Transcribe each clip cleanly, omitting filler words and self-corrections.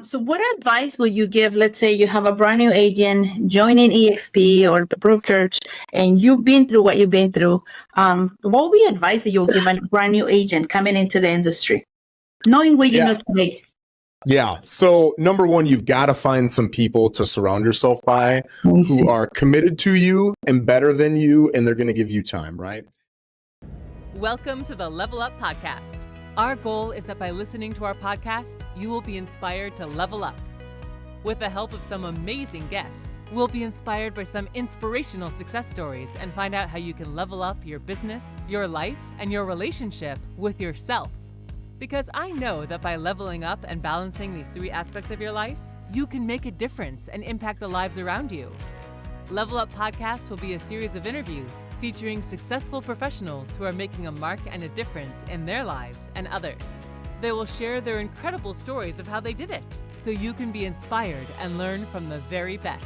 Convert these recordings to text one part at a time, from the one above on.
So what advice would you give? Let's say you have a brand new agent joining EXP or the brokerage, and you've been through what you've been through. What would be advice that you'll give a brand new agent coming into the industry, knowing what you Yeah. know today? Yeah. So number one, you've got to find some people to surround yourself by who are committed to you and better than you, and they're going to give you time, right? Welcome to the Level Up Podcast. Our goal is that by listening to our podcast, you will be inspired to level up. With the help of some amazing guests, we'll be inspired by some inspirational success stories and find out how you can level up your business, your life, and your relationship with yourself. Because I know that by leveling up and balancing these three aspects of your life, you can make a difference and impact the lives around you. Level Up Podcast will be a series of interviews featuring successful professionals who are making a mark and a difference in their lives and others. They will share their incredible stories of how they did it, so you can be inspired and learn from the very best.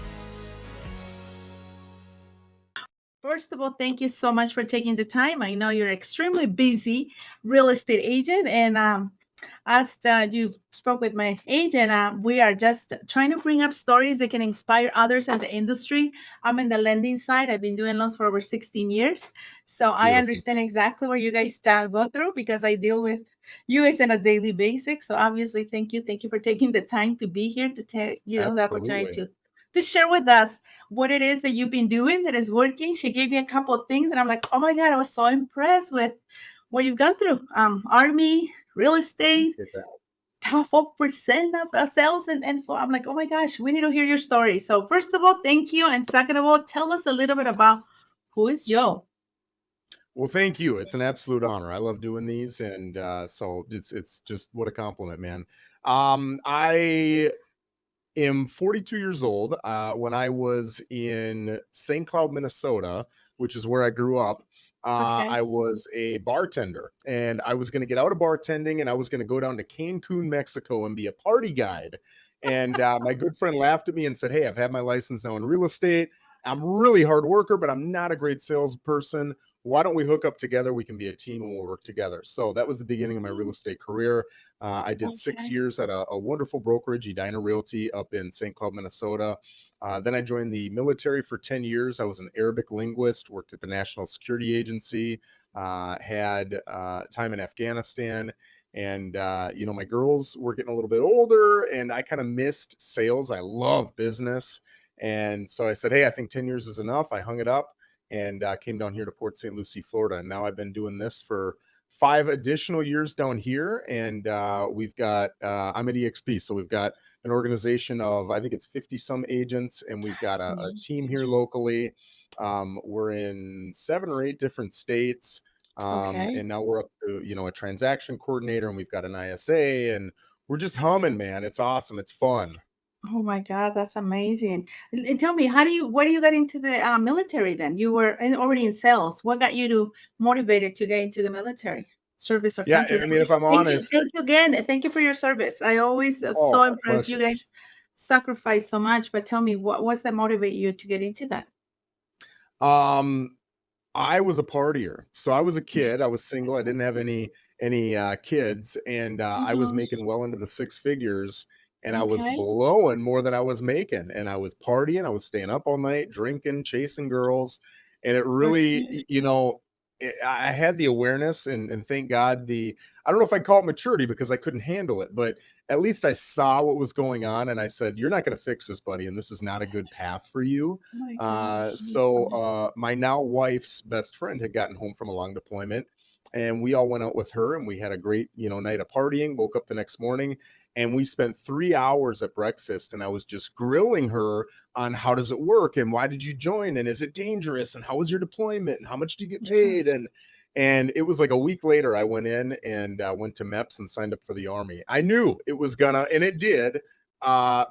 First of all, thank you so much for taking the time. I know you're extremely busy real estate agent, and as you spoke with my agent, we are just trying to bring up stories that can inspire others in the industry. I'm in the lending side. I've been doing loans for over 16 years. So I understand exactly what you guys go through because I deal with you guys on a daily basis. So obviously, thank you. Thank you for taking the time to be here to take, the opportunity to share with us what it is that you've been doing that is working. She gave me a couple of things and I'm like, oh my God, I was so impressed with what you've gone through. Army, real estate, top 4% of sales and so I'm like, oh my gosh, we need to hear your story. So first of all, thank you. And second of all, tell us a little bit about who is Joe. Well, thank you. It's an absolute honor. I love doing these, and so it's just what a compliment, man. I am 42 years old. When I was in St. Cloud, Minnesota, which is where I grew up, I was a bartender, and I was going to get out of bartending, and I was going to go down to Cancun, Mexico, and be a party guide. And my good friend laughed at me and said, "Hey, I've had my license now in real estate. I'm a really hard worker, but I'm not a great salesperson. Why don't we hook up together? We can be a team and we'll work together." So that was the beginning of my real estate career. I did 6 years at a wonderful brokerage, Edina Realty, up in St. Cloud, Minnesota. Then I joined the military for 10 years. I was an Arabic linguist, worked at the National Security Agency, had time in Afghanistan. And, my girls were getting a little bit older and I kind of missed sales. I love business. And so I said, hey, I think 10 years is enough. I hung it up and came down here to Port St. Lucie, Florida. And now I've been doing this for 5 additional years down here. And we've got, I'm at EXP. So we've got an organization of, I think it's 50 some agents, and we've got a team here locally. We're in 7 or 8 different states. And now we're up to, a transaction coordinator, and we've got an ISA, and we're just humming, man. It's awesome. It's fun. Oh my God, that's amazing. And tell me, what do you got into the military then? You were already in sales. What got you to motivated to get into the military service or country? I mean, if I'm honest. Thank you again. Thank you for your service. I always so impressed. You guys sacrifice so much, but tell me, what's that motivate you to get into that? I was a partier. So I was a kid. I was single. I didn't have any kids, and I was making well into the 6 figures. And I was blowing more than I was making. And I was partying. I was staying up all night, drinking, chasing girls. And it really, I had the awareness and thank God I don't know if I call it maturity because I couldn't handle it, but at least I saw what was going on. And I said, you're not going to fix this, buddy. And this is not a good path for you. So my now wife's best friend had gotten home from a long deployment. And we all went out with her and we had a great, night of partying, woke up the next morning. And we spent 3 hours at breakfast, and I was just grilling her on how does it work and why did you join and is it dangerous and how was your deployment and how much do you get paid? And it was like a week later, I went in and went to MEPS and signed up for the Army. I knew it was gonna, and it did,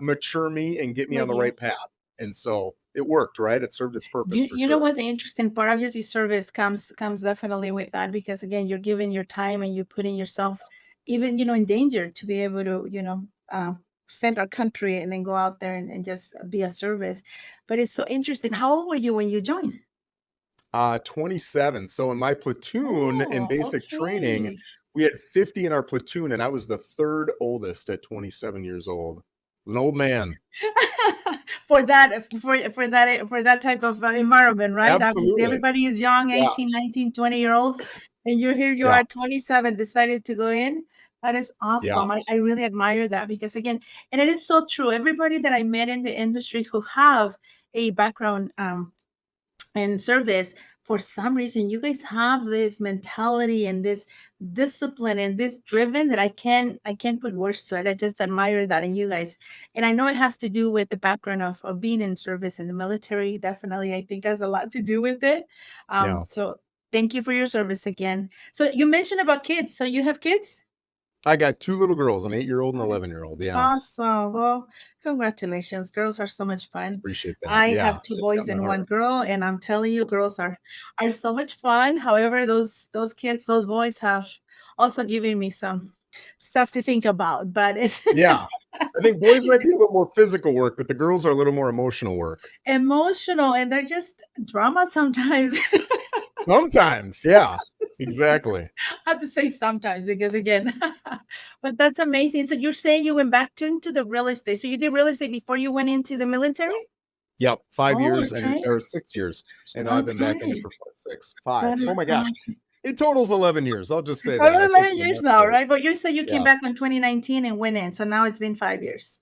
mature me and get me on the right path. And so it worked, right? It served its purpose. You know what the interesting part? Obviously, service comes definitely with that because again, you're giving your time and you're putting yourself even in danger to be able to defend our country and then go out there and just be a service. But it's so interesting. How old were you when you joined? 27. So in my platoon in basic training, We had 50 in our platoon, and I was the third oldest at 27 years old. An old man. For that type of environment, right? Obviously, Absolutely. everybody is young, Yeah. 18, 19, 20-year-olds, and you're here, you Yeah. are 27, decided to go in. That is awesome. Yeah. I really admire that because again, and it is so true. Everybody that I met in the industry who have a background and service, for some reason you guys have this mentality and this discipline and this driven that I can't put words to it. I just admire that in you guys, and I know it has to do with the background of being in service in the military. Definitely, I think has a lot to do with it. Yeah. So thank you for your service again. So you mentioned about kids, so you have kids? I got 2 little girls, an 8-year-old and 11-year-old. Yeah. Awesome. Well, congratulations. Girls are so much fun. Appreciate that. I Yeah. have two They've got boys my and one heart. girl, and I'm telling you, girls are so much fun. However, those kids, those boys have also given me some stuff to think about. But it's Yeah. I think boys might be a little more physical work, but the girls are a little more emotional work. emotional, and they're just drama sometimes. Sometimes. Yeah. Exactly. I have to say sometimes because again, but that's amazing. So you're saying you went back into the real estate. So you did real estate before you went into the military? Yep. 5 Oh, years okay. or 6 years. And I've been back in it Okay. for 6, That 5. Oh is my gosh. awesome. It totals 11 years. I'll just say Oh, that. I think 11 the years math now, right. right? But you said you came Yeah. back in 2019 and went in. So now it's been 5 years.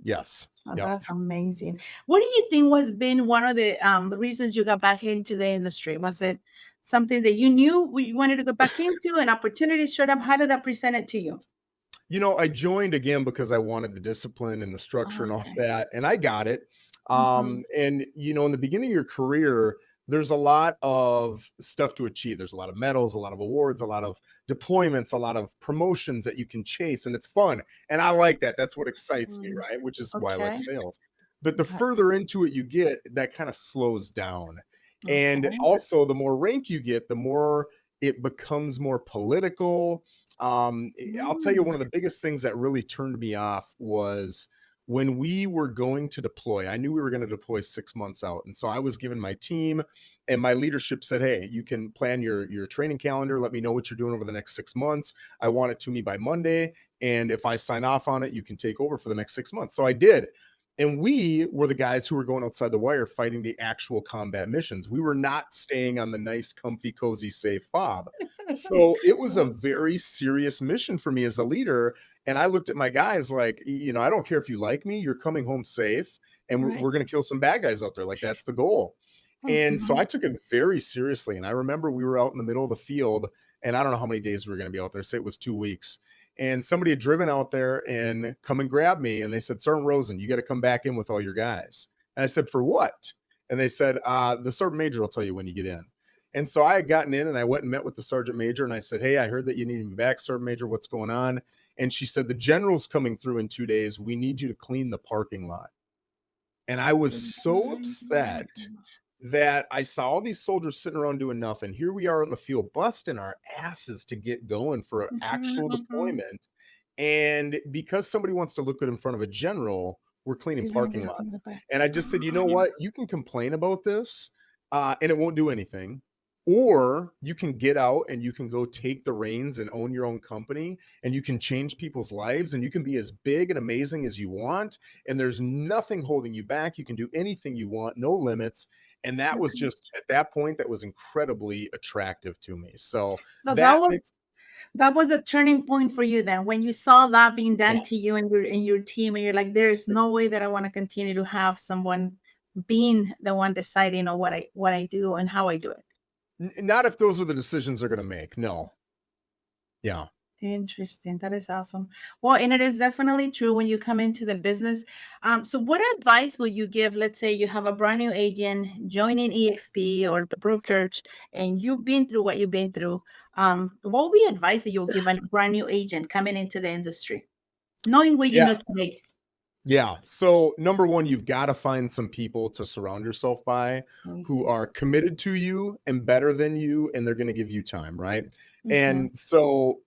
Yes. Oh, Yep. that's amazing. What do you think was been one of the reasons you got back into the industry? Was it something that you knew you wanted to go back into, an opportunity showed up? How did that present it to you? You know, I joined again because I wanted the discipline and the structure and all Okay. that, and I got it. Mhm. And you know, in the beginning of your career, there's a lot of stuff to achieve. There's a lot of medals, a lot of awards, a lot of deployments, a lot of promotions that you can chase, and it's fun. And I like that. That's what excites me, Mm, right? Which is why I like okay. sales. But the Okay. further into it you get, that kind of slows down. And Okay. also, the more rank you get, the more it becomes more political. I'll tell you, Mm, one of the biggest things that really turned me off was when we were going to deploy. I knew we were going to deploy 6 months out, and so I was given my team, and my leadership said, "Hey, you can plan your training calendar. Let me know what you're doing over the next 6 months. I want it to me by Monday, and if I sign off on it, you can take over for the next 6 months." So I did. And we were the guys who were going outside the wire fighting the actual combat missions. We were not staying on the nice, comfy, cozy, safe fob. So it was a very serious mission for me as a leader. And I looked at my guys like, you know, I don't care if you like me, you're coming home safe, and right. we're going to kill some bad guys out there. Like, that's the goal. And so Mhm. I took it very seriously. And I remember we were out in the middle of the field, and I don't know how many days we were going to be out there. Say it was 2 weeks. And somebody had driven out there and come and grab me. And they said, "Sergeant Rosen, you got to come back in with all your guys." And I said, "For what?" And they said, "The sergeant major will tell you when you get in." And so I had gotten in and I went and met with the sergeant major and I said, "Hey, I heard that you need me back, sergeant major. What's going on?" And she said, "The general's coming through in 2 days. We need you to clean the parking lot." And I was so upset that I saw all these soldiers sitting around doing nothing. Here we are in the field busting our asses to get going for an actual deployment. And because somebody wants to look good in front of a general, we're cleaning He's gonna parking get it from lots. the back. And I just said, you know what? You can complain about this, and it won't do anything. Or you can get out and you can go take the reins and own your own company, and you can change people's lives, and you can be as big and amazing as you want. And there's nothing holding you back. You can do anything you want, no limits. And that was Okay. just at that point, that was incredibly attractive to me. So So that makes, that was a turning point for you then when you saw that being yeah, done to you and your team, and you're like, there's no way that I want to continue to have someone being the one deciding on what I do and how I do it. not if those are the decisions they're going to make. No. Yeah. Interesting. That is awesome. Well, and it is definitely true when you come into the business. So what advice would you give? Let's say you have a brand new agent joining EXP or the brokerage, and you've been through what you've been through. What would be advice that you'll give a brand new agent coming into the industry, knowing what you Yeah. know today? Yeah. So, number one, you've got to find some people to surround yourself by I who see. are committed to you and better than you, and they're going to give you time, right? Mhm. And so,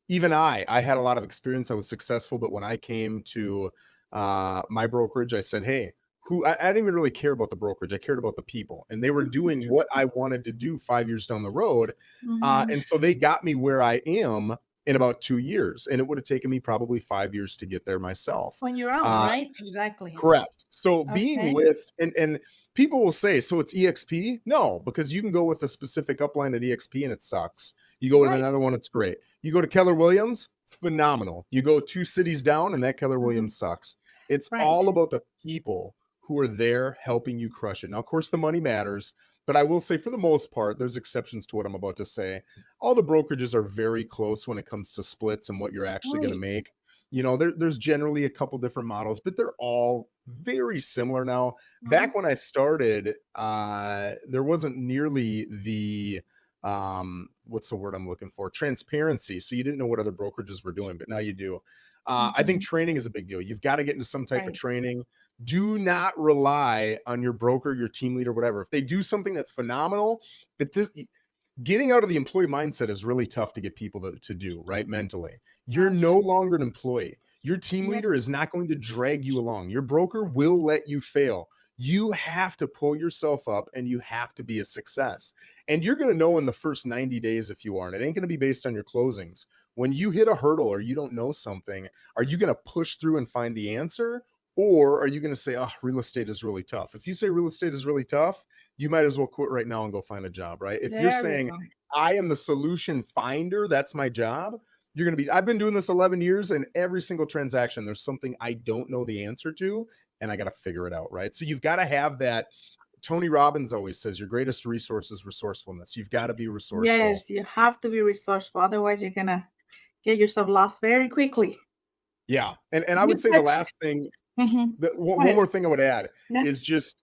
even I had a lot of experience. I was successful, but when I came to my brokerage, I said, "Hey, who I didn't even really care about the brokerage. I cared about the people, and they were doing what I wanted to do 5 years down the road. Mhm. And so they got me where I am in about 2 years, and it would have taken me probably 5 years to get there myself. On your own, Uh, right? Exactly. Correct. So being Okay. with and people will say, so it's EXP? No, because you can go with a specific upline at EXP and it sucks. You go with Right. another one, it's great. You go to Keller Williams, it's phenomenal. You go 2 cities down and that Keller Mhm. Williams sucks. It's Right. all about the people who are there helping you crush it. Now, of course, the money matters, but I will say for the most part, there's exceptions to what I'm about to say. All the brokerages are very close when it comes to splits and what you're actually going to Right. make. There's generally a couple different models, but they're all very similar now. Mhm. Back when I started, there wasn't nearly the what's the word I'm looking for? Transparency. So you didn't know what other brokerages were doing, but now you do. I think Mhm. training is a big deal. You've got to get into some type of Right. training. Do not rely on your broker, your team leader, whatever. If they do something that's phenomenal, but this getting out of the employee mindset is really tough to get people to do, right? Mentally. You're no Absolutely. longer an employee. Your team Yep. leader is not going to drag you along. Your broker will let you fail. You have to pull yourself up and you have to be a success. And you're going to know in the first 90 days if you aren't. It ain't going to be based on your closings. When you hit a hurdle or you don't know something, are you going to push through and find the answer? Or are you going to say, oh, real estate is really tough? If you say real estate is really tough, you might as well quit right now and go find a job, right? If you're There we saying, go. I am the solution finder, that's my job, you're going to be, I've been doing this 11 years and every single transaction, there's something I don't know the answer to and I got to figure it out, right? So you've got to have that. Tony Robbins always says your greatest resource is resourcefulness. You've got to be resourceful. Yes, you have to be resourceful. Otherwise, you're gonna get yourself lost very quickly. Yeah. And I You would say the touched. last thing, Mhm. one Go ahead. more thing I would add Yeah. is just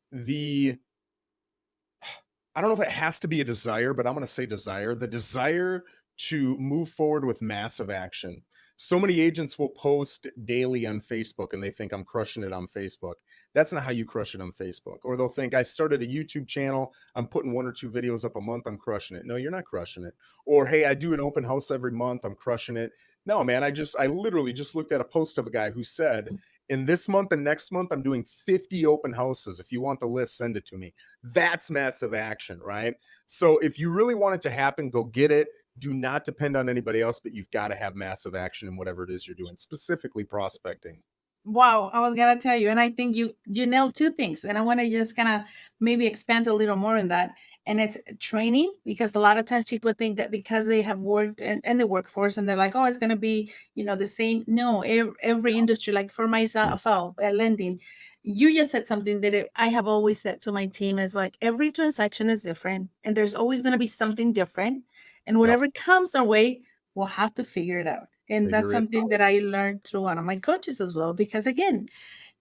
I don't know if it has to be a desire, but I'm going to say desire, the desire to move forward with massive action. So many agents will post daily on Facebook and they think I'm crushing it on Facebook. That's not how you crush it on Facebook. Or they'll think I started a YouTube channel, I'm putting 1 or 2 videos up a month, I'm crushing it. No, you're not crushing it. Or hey, I do an open house every month, I'm crushing it. No, man, I literally just looked at a post of a guy who said, in this month and next month, I'm doing 50 open houses. If you want the list, send it to me. That's massive action, right? So if you really want it to happen, go get it. Do not depend on anybody else, but you've got to have massive action in whatever it is you're doing, specifically prospecting. Wow, I was gonna tell you, and I think you nailed two things, and I want to just kind of maybe expand a little more on that. And it's training, because a lot of times people think that because they have worked in the workforce and they're like, oh, it's gonna be the same. No, every industry, like for myself, lending, you just said something that I have always said to my team is like every transaction is different, and there's always gonna be something different, and Yep. whatever comes our way, we'll have to figure it out. And that's Figure it something out. that I learned through one of my coaches as well. Because again,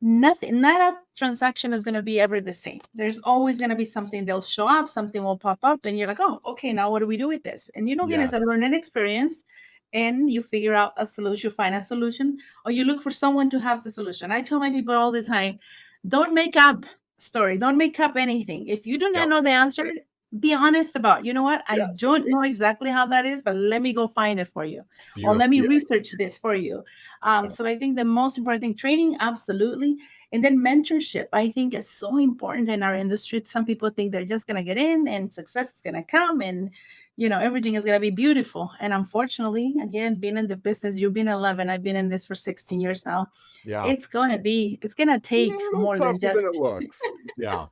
not a transaction is going to be ever the same. There's always going to be something they'll show up, something will pop up, and you're like, oh, okay, now what do we do with this? And again, it's a Yes. learning experience, and you figure out a solution, you find a solution, or you look for someone to have the solution. I tell my people all the time, don't make up story, don't make up anything. If you do not Yep. know the answer, be honest about, you know what, I Yes. don't know exactly how that is, but let me go find it for you, or let Beautiful. me Yeah. research this for you. Yep. So I think the most important thing, training, absolutely. And then mentorship, I think is so important in our industry. Some people think they're just going to get in and success is going to come, and everything is going to be beautiful. And unfortunately, again, being in the business, you've been 11, I've been in this for 16 years now. Yeah. It's going to A take little more than tougher than it just. looks. Yeah.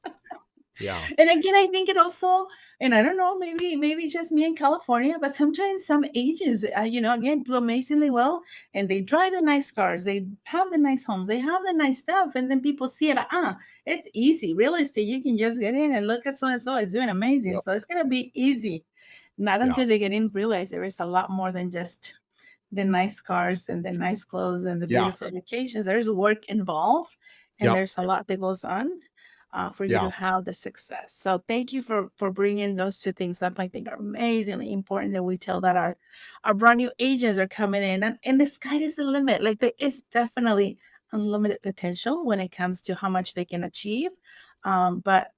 Yeah. And again, I think it also, and I don't know, maybe it's just me in California, but sometimes some agents, again, do amazingly well, and they drive the nice cars, they have the nice homes, they have the nice stuff, and then people see it, it's easy. Real estate, you can just get in and look at so and so, it's doing amazing, Yep. so it's gonna be easy. Not Yeah. until they get in, realize there is a lot more than just the nice cars and the nice clothes and the Yeah. beautiful vacations. There's work involved, and Yep. there's a lot that goes on for you to Yeah. have the success. So thank you for bringing those two things up. I think are amazingly important that we tell that our brand new agents are coming in, and the sky is the limit. Like there is definitely unlimited potential when it comes to how much they can achieve. But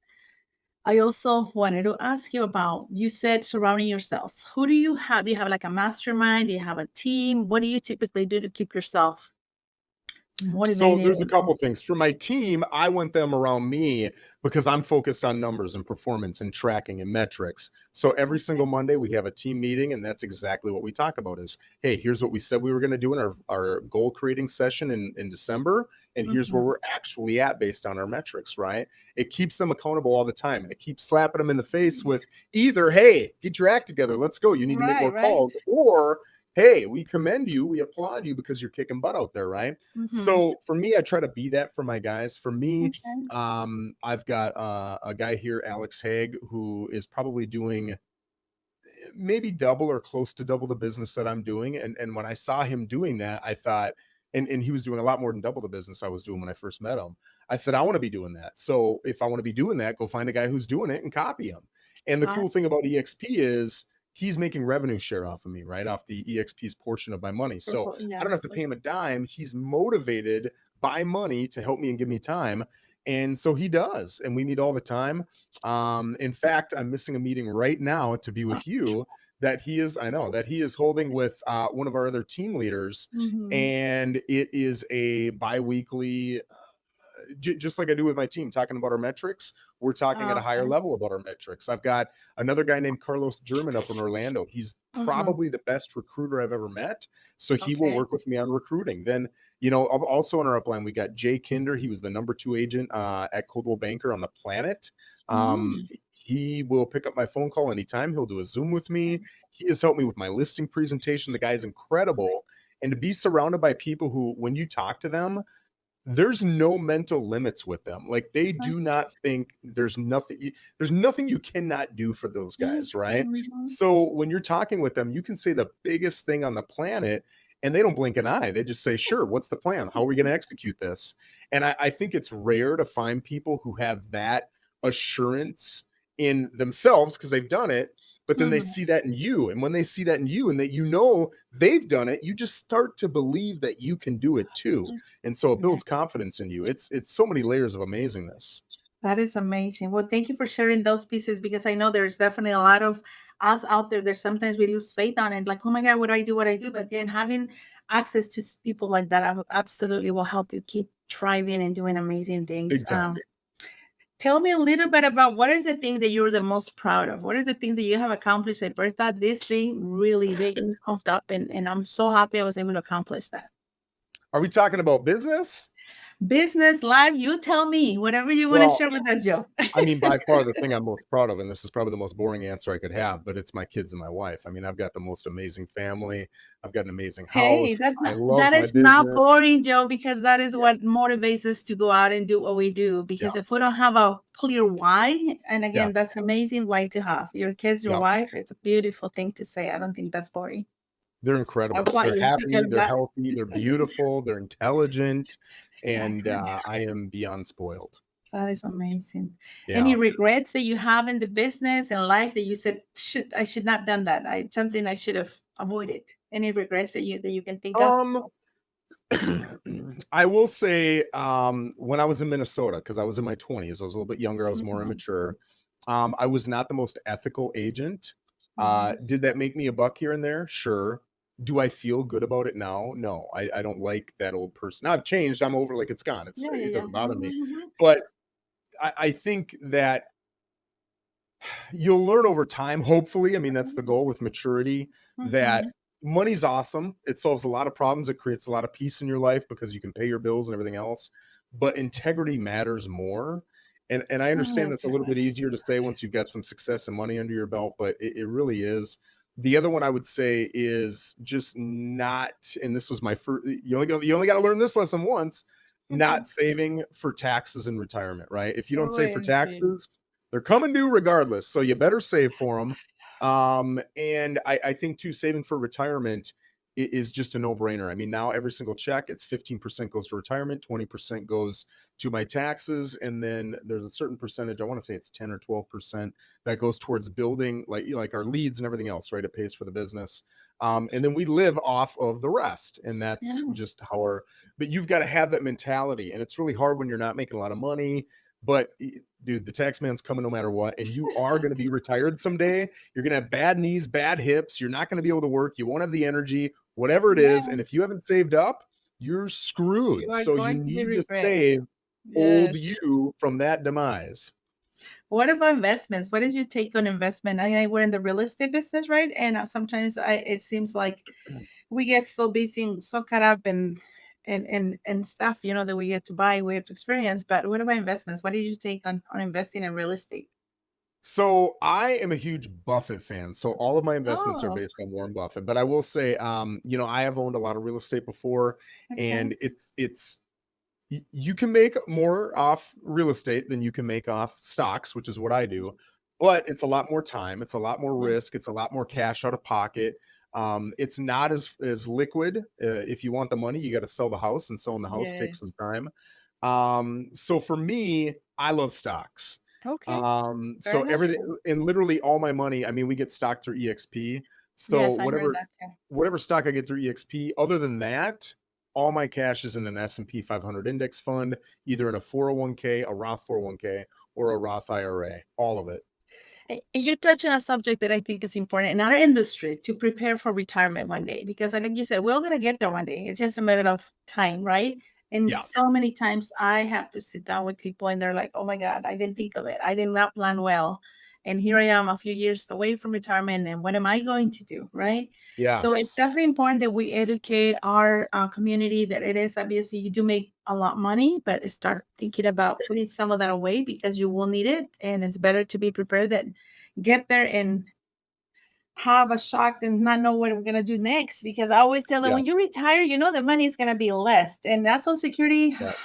I also wanted to ask you about, you said surrounding yourselves. Who do you have? Do you have like a mastermind? Do you have a team? What do you typically do to keep yourself So Motivated. there's a couple things. For my team, I want them around me because I'm focused on numbers and performance and tracking and metrics. So every single Monday we have a team meeting, and that's exactly what we talk about is, hey, here's what we said we were going to do in our goal creating session in December, and here's where Mhm. we're actually at based on our metrics, right? It keeps them accountable all the time, and it keeps slapping them in the face with either, hey, get your act together, let's go, you need to make Right, more right. calls, or hey, we commend you, we applaud you because you're kicking butt out there, right? Mhm. So for me, I try to be that for my guys. For me, Okay. I've got a guy here, Alex Haig, who is probably doing maybe double or close to double the business that I'm doing. And when I saw him doing that, I thought, and he was doing a lot more than double the business I was doing when I first met him. I said, I want to be doing that. So if I want to be doing that, go find a guy who's doing it and copy him. And the cool thing about EXP is he's making revenue share off of me, right? Off the EXP's portion of my money. So I Yeah. don't have to pay him a dime. He's motivated by money to help me and give me time. And so he does. And we meet all the time. In fact, I'm missing a meeting right now to be with you that he is, I know that he is holding with one of our other team leaders. Mhm. And it is a bi-weekly just like I do with my team, talking about our metrics. We're talking at a higher Okay. level about our metrics. I've got another guy named Carlos German up in Orlando. He's Mhm. probably the best recruiter I've ever met. So he will Okay. work with me on recruiting. Then, also in our upline, we got Jay Kinder. He was the number 2 agent at Coldwell Banker on the planet. Mm. He will pick up my phone call anytime. He'll do a Zoom with me. He has helped me with my listing presentation. The guy's incredible. And to be surrounded by people who, when you talk to them, there's no mental limits with them. Like they do not think there's nothing you cannot do for those guys, right? Mhm. So when you're talking with them, you can say the biggest thing on the planet and they don't blink an eye. They just say, sure, what's the plan? How are we going to execute this? And I think it's rare to find people who have that assurance in themselves because they've done it, but then they Mhm. see that in you. And when they see that in you and that they've done it, you just start to believe that you can do it too, and so it Yeah. builds confidence in you. It's so many layers of amazingness. That is amazing. Well, thank you for sharing those pieces because I know there's definitely a lot of us out there. There's sometimes we lose faith on it, like, oh my God, what do I do? What I do? But then having access to people like that absolutely will help you keep thriving and doing amazing things. Big time. Tell me a little bit about what is the thing that you're the most proud of? What are the things that you have accomplished at Bertha? This thing really made me pumped up, and I'm so happy I was able to accomplish that. Are we talking about business? Business, life, you tell me, whatever you want to Well, share with us, Joe. I mean, by far the thing I'm most proud of, and this is probably the most boring answer I could have, but it's my kids and my wife. I mean, I've got the most amazing family. I've got an amazing Hey, house. I love that my is not business. boring, Joe, because that is Yeah. what motivates us to go out and do what we do. Yeah. Because if we don't have a clear why, and Yeah. again, that's amazing why to have your kids, your Yeah. wife, it's a beautiful thing to say. I don't think that's boring. They're I incredible. applaud They're you happy, because they're that healthy, they're beautiful, they're intelligent, and exactly. I am beyond spoiled. That is amazing. Any Yeah. regrets that you have in the business and life that you said, I should not done that. Something I should have avoided. Any regrets that you can think of? Um, I will say, when I was in Minnesota, because I was in my 20s, I was a little bit younger, I was more Mhm, immature. I was not the most ethical agent. mhm. Did that make me a buck here and there? Sure. Do I feel good about it now? No, I don't like that old person. Now I've changed. I'm over like it's gone. Yeah, yeah, It yeah. doesn't bother me. Mhm, But I think that you'll learn over time, hopefully. I mean, that's the goal with maturity, mhm, that mhm. money's awesome. It solves a lot of problems. It creates a lot of peace in your life because you can pay your bills and everything else. But integrity matters more. And I understand Oh, that's a little bit gosh. easier to say once you've got some success and money under your belt, but it really is. The other one I would say is just not, and this was my first, you only got to learn this lesson once, not saving for taxes and retirement, right? If you don't save for Right, right. taxes, they're coming due regardless. So you better save for them. And I think too, saving for retirement is just a no-brainer. I mean, now every single check, it's 15% goes to retirement, 20% goes to my taxes, and then there's a certain percentage, I want to say it's 10 or 12% that goes towards building like our leads and everything else, right? It pays for the business. And then we live off of the rest. And that's Yes. just how but you've got to have that mentality. And it's really hard when you're not making a lot of money. But dude, the tax man's coming no matter what, and you are going to be retired someday. You're going to have bad knees, bad hips. You're not going to be able to work. You won't have the energy, whatever it is. Yeah. And if you haven't saved up, you're You screwed. are So you going to be need to regret. save old Yes. you from that demise. What about investments? What is your take on investment? We're in the real estate business, right? And sometimes it seems like we get so busy and so caught up and stuff, that we get to buy, we have to experience. But what about investments? What did you take on investing in real estate? So I am a huge Buffett fan. So all of my investments are Oh, based on Warren Buffett. But I will say, I have owned a lot of real estate before, okay. and you can make more off real estate than you can make off stocks, which is what I do. But it's a lot more time, it's a lot more Yeah. risk, it's a lot more cash out of pocket. It's not as liquid. If you want the money, you got to sell the house, and selling the house takes some Yes. time. So for me, I love stocks. Okay. Fair So enough. everything, and literally all my money, I mean, we get stock through EXP. So Yes, I heard whatever that too. whatever stock I get through EXP, other than that, all my cash is in an S&P 500 index fund, either in a 401k, a Roth 401k, or a Roth IRA, all of it. You touch on a subject that I think is important in our industry to prepare for retirement one day, because I think you said we're going to get there one day. It's just a matter of time, right? And Yeah. so many times I have to sit down with people and they're like, oh my God, I didn't think of it. I did not plan well. And here I am a few years away from retirement. And what am I going to do? Right. So it's Yes. definitely important that we educate our community that it is obviously you do make a lot of money, but start thinking about putting some of that away because you will need it. And it's better to be prepared than get there and have a shock and not know what we're gonna do next. Because I always tell them when you Yes. retire, the money is gonna be less, and that's Social Security. Yes.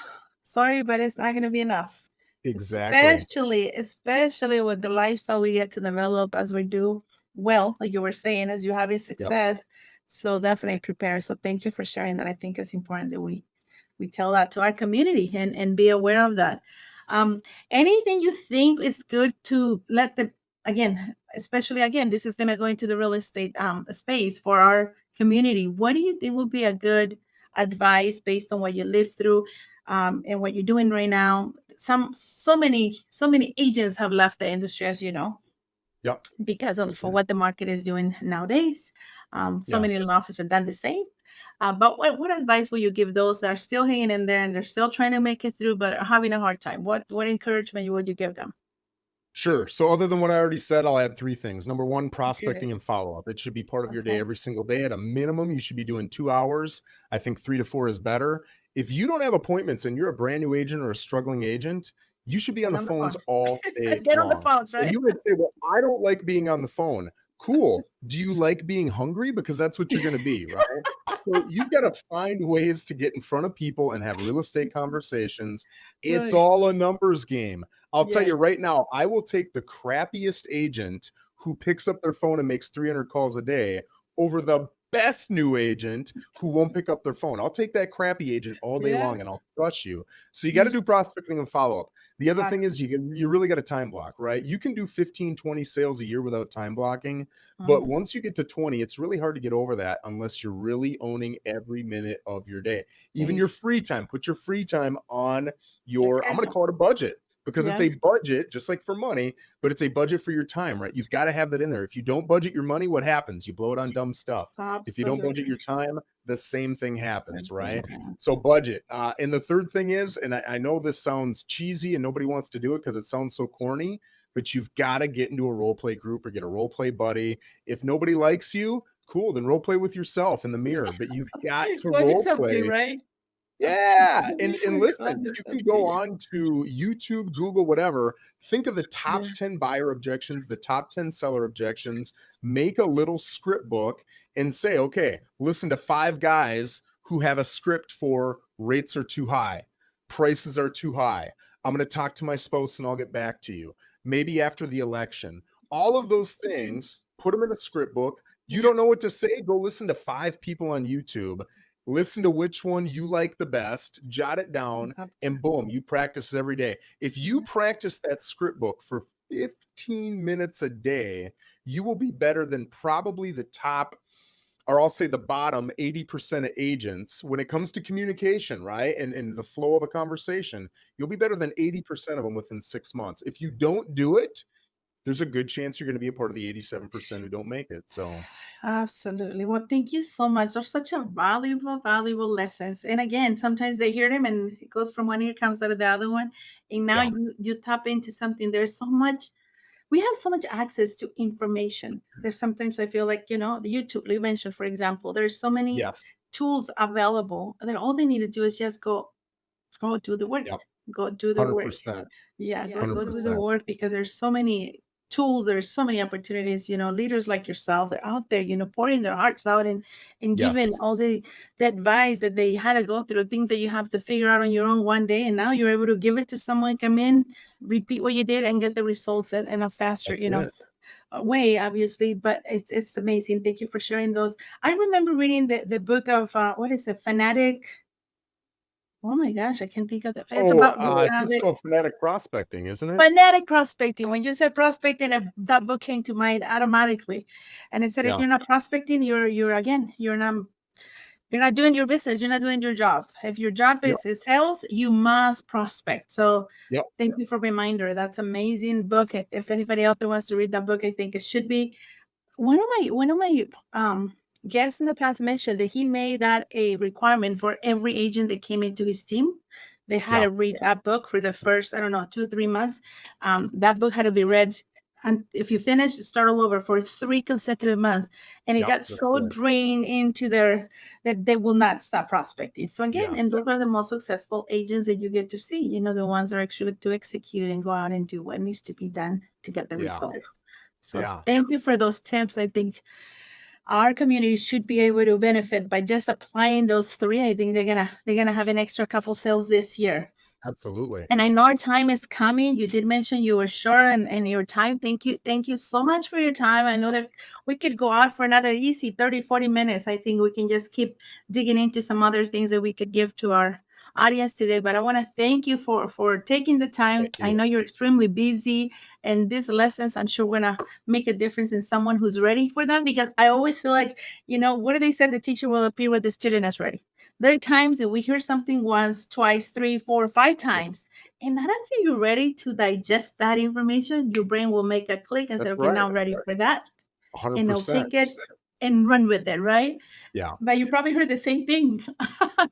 Sorry, but it's not gonna be enough. Exactly. Especially with the lifestyle we get to develop as we do well, like you were saying, as you have a Yep. success. So definitely prepare. So thank you for sharing that. I think it's important that we tell that to our community and be aware of that. Um, Anything you think is good to let the again, especially again, this is going to go into the real estate space for our community. What do you think would be a good advice based on what you lived through and what you're doing right now? So many agents have left the industry, as you know, Yep. because of for what the market is doing nowadays. So many Yes. loan officers have done the same. But what advice will you give those that are still hanging in there and they're still trying to make it through but are having a hard time? What encouragement would you give them? Sure. So other than what I already said, I'll add three things. Number one, Good. prospecting and follow-up. It should be part of your day Okay. every single day. At a minimum, you should be doing 2 hours. I think 3 to 4 is better. If you don't have appointments and you're a brand new agent or a struggling agent, you should be on Get the on the phones phone. all day Get on the long. phones, And right? you would say, well, I don't like being on the phone. Cool. Do you like being hungry? Because that's what you're going to be, right? So you've got to find ways to get in front of people and have real estate conversations. It's Right. all a numbers game. I'll tell Yes. you right now, I will take the crappiest agent who picks up their phone and makes 300 calls a day over the best new agent who won't pick up their phone. I'll take that crappy agent all day long and Yes. I'll crush you. So you got to Yes. do prospecting and follow up. The other Got thing it. is you really got to time block, right? You can do 15, 20 sales a year without time blocking, but Mhm. once you get to 20, it's really hard to get over that unless you're really owning every minute of your day. Even Hey, your free time, put your free time on the I'm going to schedule. call it a budget because it's a Yes. budget, just like for money, but it's a budget for your time, right? You've got to have that in there. If you don't budget your money, what happens? You blow it on dumb stuff. If you don't budget Absolutely. your time, the same thing happens, Same thing right? happens. So budget. And the third thing is, and I know this sounds cheesy and nobody wants to do it because it sounds so corny, but you've got to get into a role play group or get a role play buddy. If nobody likes you, cool, then role play with yourself in the mirror. But you've got to Find role something, play. right? Yeah, and listen, Find you can go something. on to YouTube, Google, whatever. Think of the top Yeah. 10 buyer objections, the top 10 seller objections, make a little script book and say, okay, listen to 5 guys who have a script for rates are too high, prices are too high. I'm going to talk to my spouse and I'll get back to you. Maybe after the election. All of those things, put them in a script book. You Yeah. don't know what to say, go listen to 5 people on YouTube, listen to which one you like the best, jot it down, Up and to- boom, you practice it every day. If you practice that script book for 15 minutes a day, you will be better than probably the top, or I'll say the bottom 80% of agents when it comes to communication, right? And the flow of a conversation. You'll be better than 80% of them within 6 months. If you don't do it, there's a good chance you're going to be a part of the 87% who don't make it. So Absolutely. Well, thank you so much. Those such a valuable lessons. And again, sometimes they hear them and it goes from one ear comes out of the other one. And now yeah, you tap into something. There's so much, we have so much access to information. There's sometimes I feel like, the YouTube you mentioned, for example, there's so many yes, tools available that all they need to do is just go do the work. yep, Go do the work. 100%, Yeah, go do the 100%. work because there's so many tools, there's so many opportunities, leaders like yourself, they're out there, pouring their hearts out and giving Yes, all the advice that they had to go through, things that you have to figure out on your own one day. And now you're able to give it to someone, come in, repeat what you did and get the results in a faster, that's it. way, obviously. But it's amazing. Thank you for sharing those. I remember reading the book of what is it, Fanatic. Oh my gosh, I can't think of that. It's Oh, about I think it's the called phonetic prospecting, isn't it? fanatic prospecting. When you said prospecting, that book came to mind automatically. And it said, if Yeah, you're not prospecting, you're not doing your business. You're not doing your job. If your job yep, is sales, you must prospect. So yep, thank you for reminder. That's amazing book. If anybody out there wants to read that book, I think it should be. One of my guests in the past mentioned that he made that a requirement for every agent that came into his team. They had yeah, to read that book for the first, I don't know, 2 or 3 months. That book had to be read, and if you finish, start all over for 3 consecutive months. And it yep, got that's so it. drained into their that they will not stop prospecting. So again, and Yes, those are the most successful agents that you get to see. The ones that are actually to execute and go out and do what needs to be done to get the yeah, results. So yeah, thank you for those tips. I think our community should be able to benefit by just applying those three. I think they're gonna have an extra couple sales this year. absolutely. And I know our time is coming. You did mention you were short and your time. Thank you. Thank you so much for your time. I know that we could go out for another easy 30, 40 minutes. I think we can just keep digging into some other things that we could give to our audience today. But I want to thank you for taking the time. Thank I you. know you're extremely busy, and these lessons, I'm sure, gonna make a difference in someone who's ready for them. Because I always feel like, what do they say? The teacher will appear when the student is ready. There are times that we hear something once, twice, three, four, five Yep, times, and not until you're ready to digest that information, your brain will make a click and say, that's okay, right. now I'm ready for that. And they'll 100%. take it and run with it, right? Yeah, But you probably heard the same thing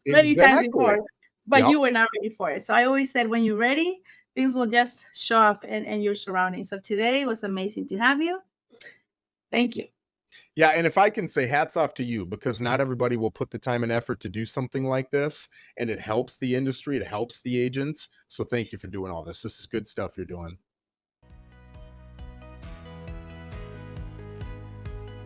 many times exactly. before, but Yep. you were not ready for it. So I always said, when you're ready, things will just show up in your surroundings. So today was amazing to have you. Thank you. Yeah, and if I can say hats off to you, because not everybody will put the time and effort to do something like this, and it helps the industry, it helps the agents. So thank you for doing all this. This is good stuff you're doing.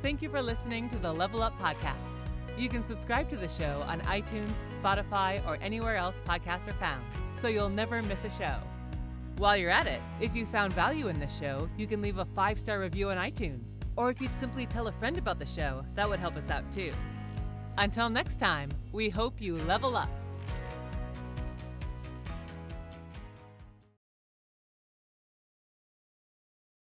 Thank you for listening to the Level Up Podcast. You can subscribe to the show on iTunes, Spotify, or anywhere else podcasts are found, so you'll never miss a show. While you're at it, if you found value in this show, you can leave a 5-star review on iTunes. Or if you'd simply tell a friend about the show, that would help us out too. Until next time, we hope you level up.